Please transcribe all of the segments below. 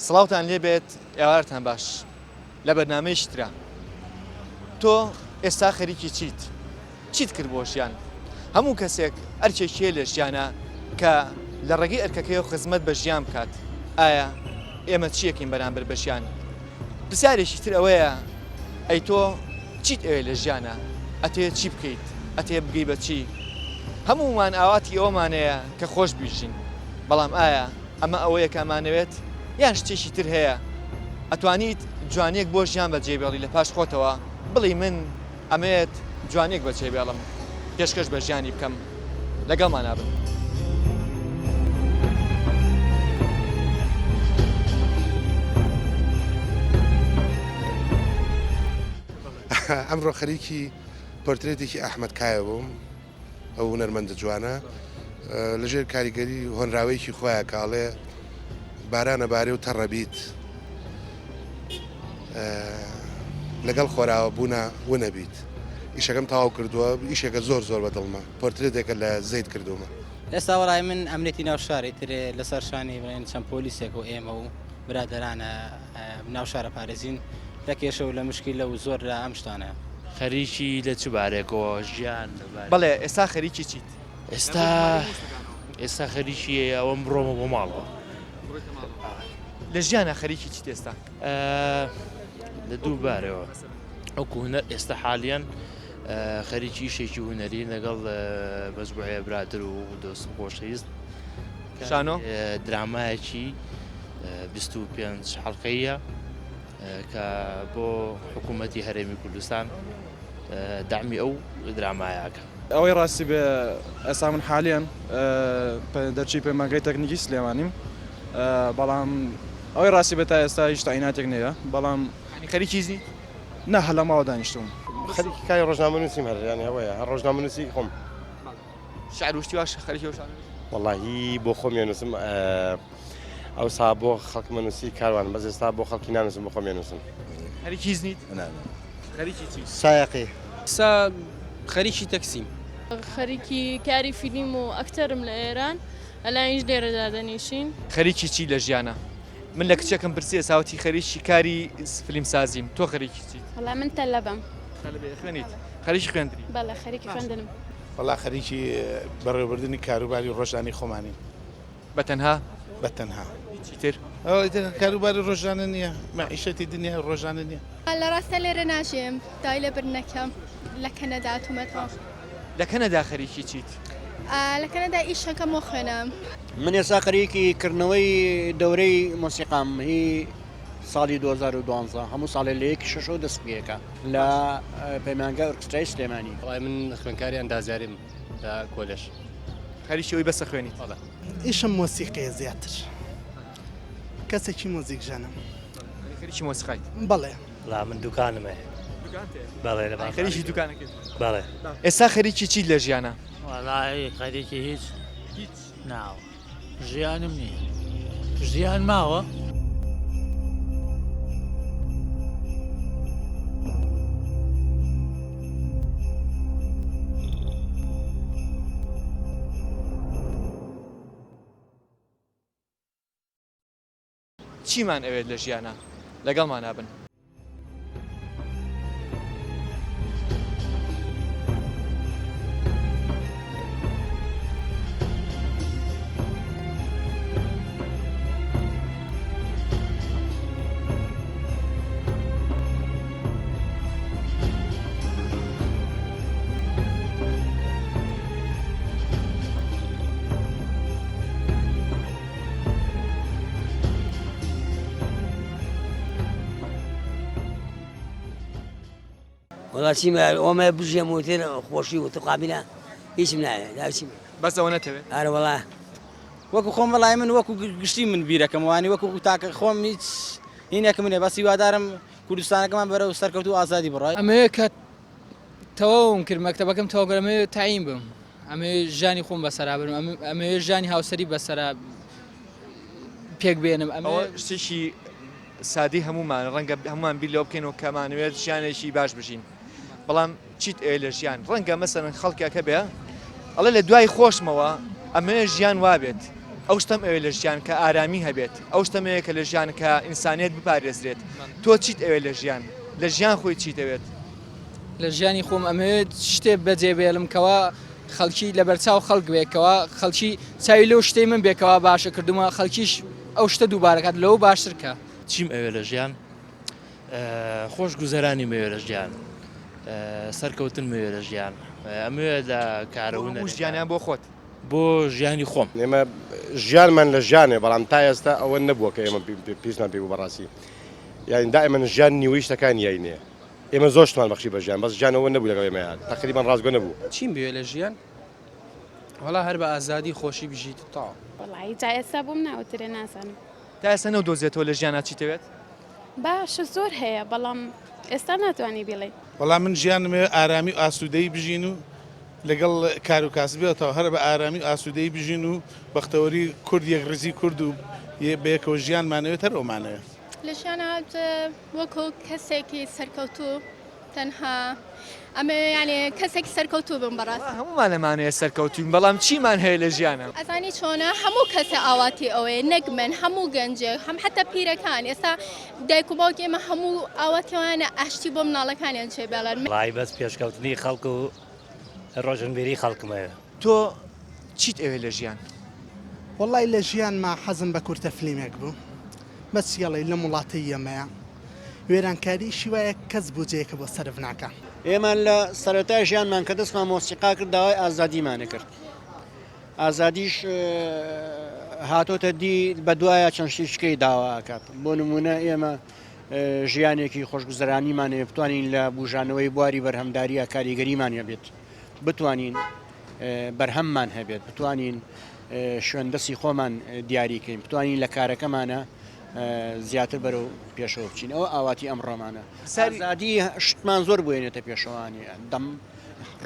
سڵاوتان لێبێت ئێوارتان باش لە بەرنامەیەکی ترە تۆ ئێستا خەریکی چیت کرد بۆ ژیان هەموو کەسێک ئەرکێکیە لە ژیانە کە لە ڕێگەی ئەرکەکەی و خزمەت بە ژیان بکات ئایا ئێمە چیەکەین بەرامبەر بە ژیان پرسیارێکی تر ئەوەیە ئەی تۆ چیت ئەوێ لە ژیانە ئەتێ چی بکەیت ئەتێ بگەی بە چی هەموومان ئاواتی ئەومانەیە کە خۆش بیژین بەڵام ئایا ئەمە ئەوەیە کامانەوێت یان شتێکی تر هەیە ئەتوانیت جوانێک بۆ ژیان بەجێبێڵی لە پاش خۆتەوە بڵی من ئەمەوێت جوانێک بەجێبێڵم پێشکەش بە ژیانی بکەم لەگەڵمان نابن. ئەمڕۆ خەریکی پۆرترێتێکی ئەحمەد کایە بووم ئەو هونەرمەندە جوانە لەژێر کاریگەری هۆنراوەیەکی خۆیان کاڵێ بارانە بارێ و تەڕەبیت لەگەڵ خۆراوە بوونە ونەبیت ئیشەکەم تەواو کردووە ئیشێکە زۆر بەدڵمە پۆرترێتێکە لە زەید کردومە. ئێستا وەڵای من ئەمنێتی ناو شاری ترێ لەسەر شانی چەند پۆلیسێک و ئێمە و برادەرانە ناو شارە پارێزین لە کێشە و لە مشکیلە و زۆر لە ئەم شتانە. خەریکی لە چ بارێکەوە ژیان بەڵێ ئێستا خەریکی چیت؟ ئێستا خەریکی ئەوەم بڕۆمە بۆ ماڵەوە لە ژیانە خەریکی چیت ئێستا؟ لە دوو بارەوە ئەوکو هونەر ئێستا حالیان خەریکی ئیشێکی هونەری لەگەڵ بەزبووعەیە برادر و دۆست خۆشەویست شانۆ درامایەکی 25 حەڵقەیە کە بۆ حکوومەتی هەرێمی کوردستان دامی ئەو درامایەکە. ئەوەی ڕاستی بێ ئێستا من حالیان دەرچی پەیمانگەی تەکنیکی سلێمانیم بەڵام ئەوەی ڕاستی بێت تا ئێستا هیچ تایناتێک نییە بەڵام خەریکی زی؟ نه هەلە ماوە دانیشتوم. خەریکی کای ڕۆژنامەنووسیم هەرێنی ئەوەیە هەر ڕۆژنامەنووسی خۆم. شعر وشتی واش خەریکی وشان؟ وەڵاهی بۆ خۆم نووسم ئەوسا بۆ خەڵک منووسی کاروان بەس ئێستا بۆ خەڵکی نانووسم بۆ خۆم نووسم. خەریکی زنیت؟ خەریکی چی؟ سایقی. ئێستا خەریکی تەکسیم. خەریکی کاری فیلم و ئەکتەرم لە ئێران ئەلایش لێرەدا دەنیشین. خەریکی چی لە ژیانە؟ من لە کچەکەم پرسیە ساوتی خەریکی کاری فیلم سازیم تۆ خەریکی چیت؟ وەڵا من تەلەبم. خوێنیت؟ خەریکی خوێندنی؟ بەڵێ خەریکی خوێندنم. وەڵا خەریکی بەڕێوەبردننی کاروباری ڕۆژانی خۆمانی. بەتەنها؟ بەتەنها. چیتر؟ کاروباری ڕۆژانە نییە مەعیشەتی دنیا ڕۆژانە نییە. لە ڕاستە لێرە ناژێم دای لە برنەکەم لە کەنەدا تومەتەوە. لە کەنەدا خەریکی چیت؟ لە کەنەدا ئیشەکەم و خوێنم. من ئێستا خەریکی کردنەوەی دەورەی مۆسیقام هی ساڵی 2012 هەموو ساڵێ لە یەکی شەشەوە دەست پێەکە لە پەیمانگە ئۆرکسترای سلێمانی. وڵای من خوێندکاری ئەندازیاریم لە کۆلێژ. خەریکی ئەوی بەسە خوێنیت؟ ئیشم مۆسیقەیە زیاتر کەسێکی مۆزیک ژانم. خەریکی مۆسیقایت؟ بەڵێ. لا من دوکانمە. بەڵێ لە خەریکی دوکانەکەت؟ بەڵێ. ئێستا خەریکی چیت لە ژیانە؟ وەڵای خەریکی هیچ ناوە ژیانم نییە ژیان ماوە. چیمان ئەوێت لە ژیانە لەگەڵمان نابن. والله سيما وما بجي موتين خوشي وتقابلها يسمع لا سيما بس أنا تبي أنا والله وەکو خۆم وەڵای من وەکو گشتی من بیرەکەم وانی وەکو تاکە خۆم هیچ هینێکم منێ بەسی وادارم کوردستانەکەمان بەرەو سەرکەوتو ئازادی بڕای. ئەمەیە کە تەواوم کرد مەکتەبەکەم تەواوگەرمەوە تایم بم ئەمێ ژانی خۆم بەسەرا برم ئەمێ ژانی هاوسەری بەسەرا پێک بێنم. ئەمە شتێکی سادی هەمومان ڕەنگە هەمومان بیر لەوە بکەینەوە کەمانوێت ژیانێکی باش بژین بەڵام چیت ئەوێ لە ژیان ڕەنگە مەسەرەن خەڵکێکە بێ ئەڵێ لە دوای خۆشمەوە ئەمێ ژیان وابێت ئەو شتم ئەوێ لە ژیان کە ئارامی هەبێت ئەو شتەمەیە کە لە ژیان کە ئینسانیت بپارێزرێت تۆ چیت ئەوێ لە ژیان خۆی چیت ئەوێت لە ژیانی خۆم ئەمەوێت شتێ بەجێبێڵم کەوا خەڵکی لە بەرچاو خەڵک بێکەوە خەڵکی چاوی لەو شتەی من بێکەوە باشە کردومە خەڵکیش ئەو شتە دووبارەکات لەو باشترکە چیم ئەوێ لە ژیان خۆش گوزەرانی مەوێ لە ژیان سەرکەوتن مەوێ لە ژیان ئەمەوێ لە کارەونە ژیانیان بۆ خۆت بۆ ژیانی خۆم ئێمە ژیانمان لە ژیانێ بەڵام تا ئێستا ئەوە نەبووە کە ئێمە پیسمان پێ بوو بەڕاستی یاین دائما ژیان نیوەی شتەکان یاینێ ئێمە زۆر شتمان بەخشی بە ژیان بەس ژیانەوە نەبوو لەگەڵ ئێمەیان تقریبان ڕازگۆ نەبوو چیم بوێ لە ژیان وەڵا هەر بە ئازادی خۆشی بژیت تا وڵی جا ئێستا بۆم ناوترە نازانم تا ئێستا نەودۆزێتەوە لە ژیانە چیتەوێت باشە زۆر هەیە بەڵام ئێستا ناتوانانی بڵێ وەڵام من ژیانمێ ئارامی و ئاسوودەی بژین و لەگەڵ کار و کاسبێتەوە هەر بە ئارامی و ئاسوودەی بژین و بەختەوەری کورد یەک ڕزی کورد و بەیەکەوە ژیانمانەوێت هەرەوەمانەوێت لە ژیانات وەکو کەسێکی سەرکەوتوو تەنها ئەمە یانێ کەسێکی سەرکەوتوو بم بەڕاست هەمومان لەمانەیە سەرکەوتوین بەڵام چیمان هەیە لە ژیانە ئەزانی چۆنە هەموو کەسە ئاواتی ئەوەیە نەک من هەموو گەنجێ هەم حتا پیرەکان ئێستا دایک و باوکی ئێمە هەموو ئاواتیوانە ئاشتی بۆ مناڵەکانیان چێ بێڵەن وڵی بەس پێشکەوتنی خەڵک و ڕۆژنبیری خەڵکمەوە تۆ چیت ئەوێ لە ژیان وڵی لە ژیان ما حەزم بە کورتە فلیمێک بوو بەس یەڵی لە وڵاتی ئەمەیە وێرانکاری شیوایە کەس بجەیەکە بۆ سەرف ناکە ئێمە لە سەرەتای ژیانمان کە دەستمان مۆسیقا کرد داوای ئازادیمانە کرد ئازادیش هاتۆتە دی بە دوایە چەند شتێکەکەی داواکات بۆ نمونە ئێمە ژیانێکی خۆشگوزەرانیمانێ بتوانین لە بژانەوەی بواری بەرهەمداریە کاریگەریمانە بێت بتوانین بەرهەممان هەبێت بتوانین شوێندەسی خۆمان دیاریکەین بتوانین لە کارەکەمانە زیاتر بەرەو پێشەوە بچین ئەوە ئاواتی ئەمڕۆمانە ئازادی شتمان زۆر بووێنێتە پێشەوانی دەم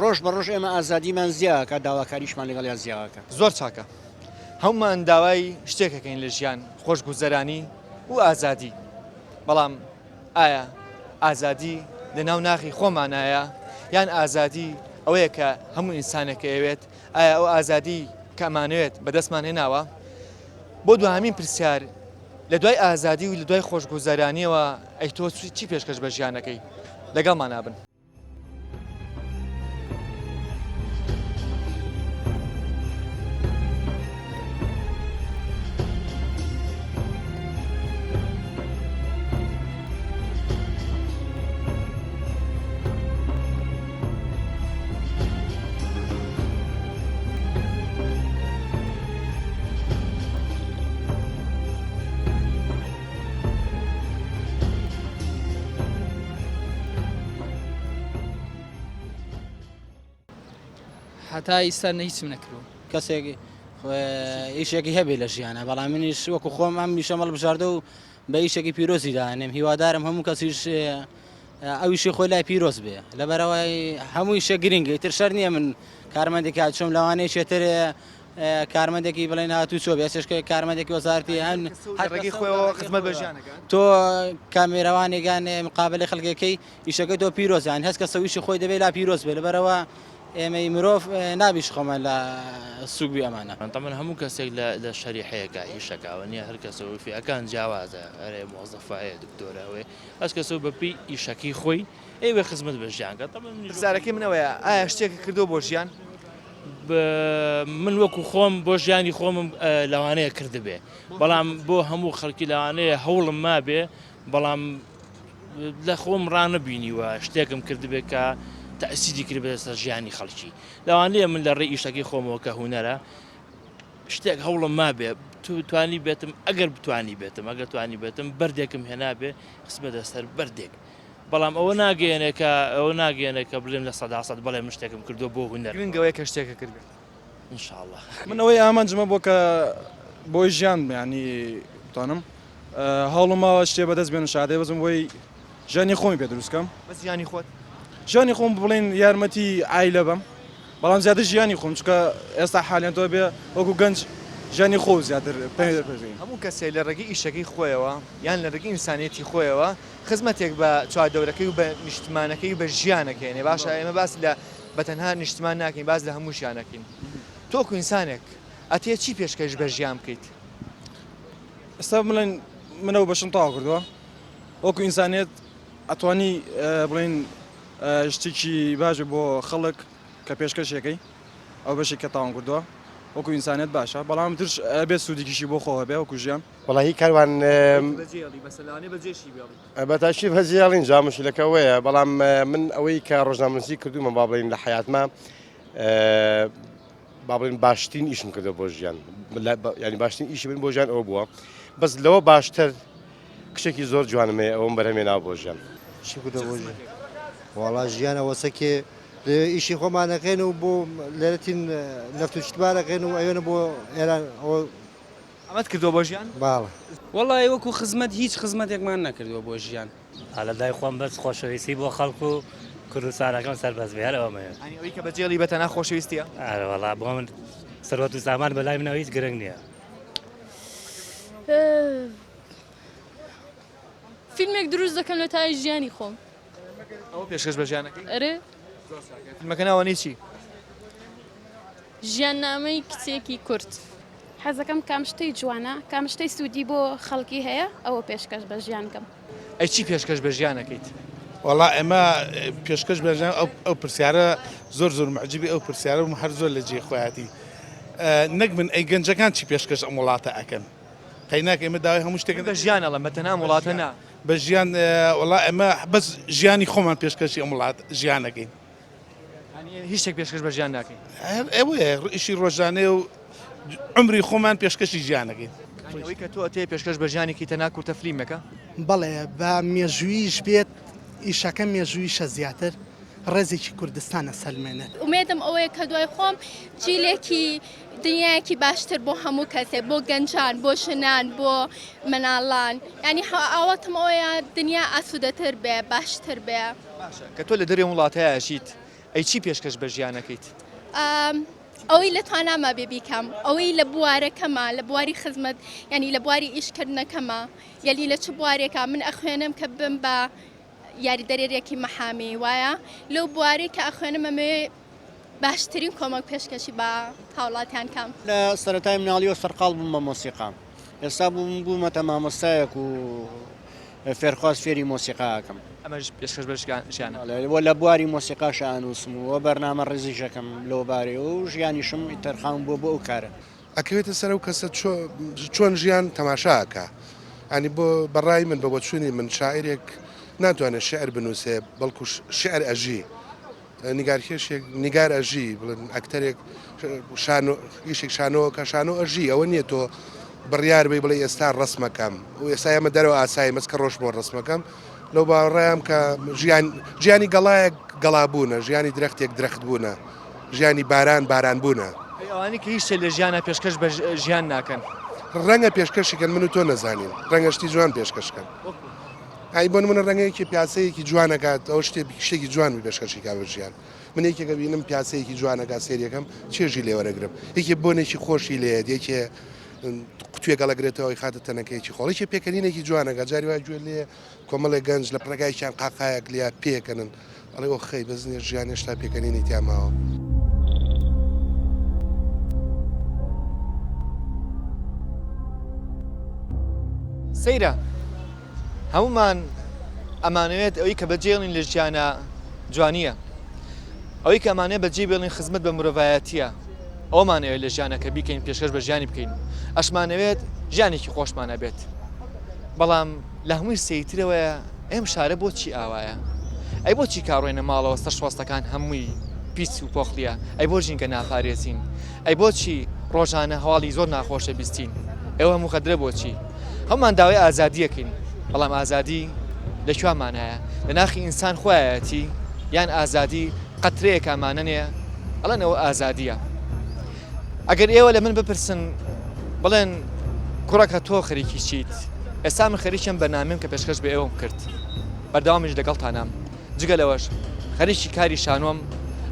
ڕۆژ بە ڕۆژ ئێمە ئازادیمان زیاکە داواکاریشمان لەگەڵ یا زیاکە زۆر چاکە هەمومان داوای شتێکەکەین لە ژیان خۆشگوزەرانی و ئازادی بەڵام ئایا ئازادی لە ناو ناخی خۆمانایە یان ئازادی ئەوەیە کە هەموو ئینسانێکە ئەوێت ئایا ئەو ئازادی کەمانوێت بەدەستمان هێناوە بۆ دوهامین پرسیار لە دوای ئازادی و لە دوای خۆشگوزەرانیەوە ئەی تۆ چی پێشکەش بە ژیانەکەی لەگەڵمان نابن هەتا ئیستا هیچم نەکردو کەسێکی ئیشێکی هەبێ لە ژیانە بەڵام منیش وەکو خۆم ئەم میشە مەڵ بژاردە و بە ئیشێکی پیرۆزی دانێم هیوادارم هەموو کەسیش ئەویشی خۆی لای پیرۆز بێ لەبەرەوەی هەموو شە گرنگە تر شەر نییە من کارمەندێکی هاتچۆم لەوانەیە شێتر کارمەندێکی بڵێن هاتوو چۆ بێسشکە کارمەندێکی وەزارتی هەن ڕێگەی خۆیەوە خزمەت بە ژیانەکە تۆ کامێرەوانێگان مقابلەی خەڵکەکەی ئیشەکە تۆ پیرۆزیان هەست کە سەویشی خۆی دەبێت لا پیرۆز بێ لەبەرەوە ئێمەی مرۆڤ نابیش خۆمە لە سوگوی ئەمانە تەمەن هەموو کەسێک لە شەریحەیەکە ئیشەکەوە نییە هەر کەسەوە فیەکان جیاوازە هەرێ مۆزەفایە دکتۆرەوەی ئەس کەسەوە بەپی ئیشەکەی خۆی ئێوە خزمەت بە ژیانکە زارەکەی منەوەیە ئایا شتێک کردو بۆ ژیان من وەکو خۆم بۆ ژیانی خۆمم لەوانەیە کردبێ بەڵام بۆ هەموو خەڵکی لەوانەیە هەوڵم مابێ بەڵام لە خۆم ڕانەبینیوە شتێکم کردبێت کە تەسیدی کرد بەدەستە ژیانی خەڵکی لەوانەیە من لە ڕێی ئیشەکەی خۆمەوە کە هوەرە شتێک هەوڵم مابێ توانی بێتم ئەگەر بتانی بێتم ئەگەر توانی بێتم بەردێکم هێنابێ خسبە دەستەر بەردێک بەڵام ئەوە ناگەێنێت کە بڵێم لە سەداسەد بەڵێ من شتێکم کردو بۆ هوەر گرنگەوەی کە شتێکە کردێت ئینشاءڵڵا منەوەی ئامانجمە بۆ کە بۆی ژیان ینی بتانم هەوڵمەوە شتێ بەدەست بێن شادێ بەزم بۆی ژیانی خۆمی پێ دروستکەم بەس ژیانی خۆت ژیانی خۆم بڵێن یارمەتی ئایلە بەم بەڵام زیاتر ژیانی خۆم چکە ئێستا حالیان تۆ بێ وەکو گەنج ژیانی خۆ زیاتر پێدەپێژین هەموو کەسێ لە ڕێگەی ئیشەکەی خۆیەوە یان لە ڕێگەی ئینسانێتی خۆیەوە خزمەتێک بە چواردەورەکەی و بە نیشتمانەکەی و بە ژیانەکەینێ باشە ئێمە باس لە بەتەنها نیشتمان ناکەین باز لە هەموو ژیانەکەین تۆکو ئینسانێک ئەتێ چی پێشکەش بە ژیان بکەیت ئێستا بڵێن منەوە بەشم تاوا کردووە وەکو ئینسانێت ئەتوانی بڵێن شتێکی باشە بۆ خەڵک کە پێشکەشێکەکەی ئەو بەشێک کە تاوان کردووە وەکو ئینسانێت باشە بەڵام ترش بێت سوودێکیشی بۆ خۆوە بێ وەکو ژیان وڵی کاروان بەتاشی هەزیاڵین جامشلەکە وەیە بەڵام من ئەوەی کە ڕۆژنامەنووسی کردومە با بڵین لە حیاتما با بڵین باشترین ئیشم کردو بۆ ژیان ینی باشترین ئیشی من بۆ ژیان ئەوە بووە بەس لەوە باشتر کشێکی زۆر جوانمێ ئەوم بەرهەمێناوە بۆ ژیان چی کردو بۆ ژیان وڵا ژیانە وەسەکێ ئیشی خۆمانەکەین و بۆ لێرەتین نەفتوشتبارەکەین و ئەوێنە بۆ ئێران ئەمەت کردووە بۆ ژیان باڵە وەڵی وەکو خزمەت هیچ خزمەتێکمان نەکردووە بۆ ژیان هەلە دای خۆم بەس خۆشەویستی بۆ خەڵکو و کوردستانەکەم سەربەز بێ هەرەوەمەیە ئەوەی کە بەجێڵی بەتەنا خۆشەویستیە وەڵا بۆ من سەرۆت و سامان بەلای منەوە هیچ گرنگ نییە فیلمێک دروست دەکەم لە تای ژیانی خۆم ئەوە پێشکەش بە ژیانەکەی ئەرێ فیلمەکە ناوەنی چی ژیاننامەی کچێکی کورد حەزەکەم کام شتەی جوانە کام شتەی سوودی بۆ خەڵکی هەیە ئەوە پێشکەش بە ژیانکەم ئەی چی پێشکەش بە ژیانەکەیت وڵا ئێمە پێشکەش بەژیان ئەو پرسیارە زۆر زۆر معجبی ئەو پرسیارە و هەر زۆر لە جێ خۆیاتی نەک من ئەی گەنجەکان چی پێشکەش ئەم وڵاتە ئەەکەن قەیناک ئێمە داوای هەموو شتێک بە ژیان ئەڵم بەتەنا وڵاتە نا بە ژیان وڵا ئێمە بەس ژیانی خۆمان پێشکەشی ئەم وڵات ژیانەکەین هیچ شتێک پێشکەش بە ژیان ناکەین ئەوەیە ئیشی ڕۆژانێ و عمری خۆمان پێشکەشی ژیانەکەین ئەوەی کە تۆ ئەتێ پێشکەش بە ژیانێکی تەنا کورتە فلیمەکە بەڵێ بە مێژوویش بێت ئیشەکە مێژوویشە زیاتر ڕێزێکی کوردستانە سەلمێنێت ئومێدم ئەوەیە کە دوای خۆم جیلێکی دنیایەکی باشتر بۆ هەموو کەسێک بۆ گەنجان بۆ ژنان بۆ مناڵان ینی ئاواتم ئەوەیە دنیا ئاسوودەتر بێ باشتر بێ کە تۆ لە دەرێ وڵاتەیە ئەژیت ئەی چی پێشکەش بە ژیانەکەیت ئەوەی لە توانامە بێ بیکەم ئەوەی لە بوارەکەمە لە بواری خزمەت ینی لە بواری ئیشکردنەکەمە یعنی لە چ بوارێکە من ئەخوێنم کە بم بە یاری دەرێرێکی مەحامی وایە لەو بواری کە ئەخوێنم ئەمێ باشترین کۆمەک پێشکەشی بە هاوڵاتیان کەم لە سەرەتای مناڵیەوە سەرقاڵ بووم بە مۆسیقام ئێستا بوومەتە مامۆستایەک و فێرخواست فێری مۆسیقاکەم ئەمەش پێشکەش بە ژیانە بۆ لە بواری مۆسیقاش ئانووسم و بەرنامە ڕێزیشەکەم لەو بارێ و ژیانیشم تەرخام بۆ ئەو کارە ئەکەوێتە سەر ئەو کەسە چۆن ژیان تەماشاکە ئەنی بۆ بەڕای من بە بۆچوونی من شاعرێک ناتوانێت شعر بنووسێ بەڵکو شعر ئەژی نیگارکێشێک نیگار ئەژی بڵێن ئەکتەرێک ئیشێک شانۆ کە شانۆ ئەژی ئەوە نییە تۆ بڕیار بێ بڵێ ئێستا ڕسمەکەم و ئێستا ئەمە دەرەوە ئاسایی مەسکە ڕۆژ بۆ ڕسمەکەم لەو باڕێم کە ژیانی گەڵایەک گەڵابوونە ژیانی درەختێک درەخت بوونە ژیانی باران باران بوونە ئەوانی کە هیچ لە ژیانە پێشکەش بە ژیان ناکەن ڕەنگە پێشکەشیکەن من و تۆ نەزانین ڕەنگە شتی جوان پێشکەشکەن ئای بۆ منە ڕەنگەیەکی پیاسەیەکی جوانەکات ئەو شتێکی جوان پێشکەشی کا بە ژیان من یەکێکە بینم پیاسەیەکی جوانەکە سێریەکەم چێژی لێوەرەگرم یەکێ بۆنێکی خۆشی لێت یەکێ قوتوێ گەڵەگرێتەوەی خاتە تەنەکەیکی خۆڵێکی پێکەنینێکی جوانەکە جاری وای گوێ لێ کۆمەڵێک گەنج لە پڕگایکیان قاقایەک لیا پێکەنن ئەڵێ ئەو خەی بەزنێ ژیان هێشتا پێکەنینی تیاماوە سەیرە هەمومان ئەمانەوێت ئەوەی کە بەجێڵین لە ژیانە جوانیە ئەوەی کە ئەمانەیە بەجێ بێڵین خزمەت بە مرۆڤایەتیە ئەومانەوێت لە ژیانەکە بیکەین پێشکەش بە ژیانی بکەین ئەشمانەوێت ژیانێکی خۆشمانە بێت بەڵام لە هەمووی سەیترەوەیە ئەم شارە بۆچی ئاوایە ئەی بۆچی کاڕۆینە ماڵەوە سەر شۆستەکان هەمووی پیس و پۆخلیە ئەی بۆ ژینکە ناپارێزین ئەی بۆچی ڕۆژانە هەواڵی زۆر ناخۆشە بیستین ئێوە هەموو خەدرە بۆچی هەمومان داوای ئازادیەکەین بەڵام ئازادی لەکوێمانایە لە ناخی ئینسان خۆیەتی یان ئازادی قەترەیەک ئامانە نیە ئەڵەن ئەوە ئازادیە ئەگەر ئێوە لە من بپرسن بڵێن کوڕەکە تۆ خەریکی چیت ئێستا من خەریکم بەنامەم کە پێشکەش بە ئێوەم کرد بەردەوامیش لەگەڵتانام جگە لەوەش خەریکی کاری شانۆم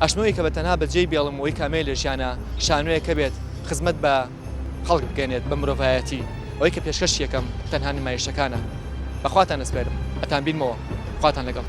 ئەشمەوەی کە بەتەنها بەجێ بێڵم ئەوەی کامێ لە ژیانە شانۆیەکە بێت خزمەت بە خەڵک بگەنێت بە مرۆڤایەتی ئەوەی کە پێشکەش یەکەم تەنها نمایشەکانە بەخواتان ئەسپێرم ئەتان بینمەوە خواتان لەگەڵ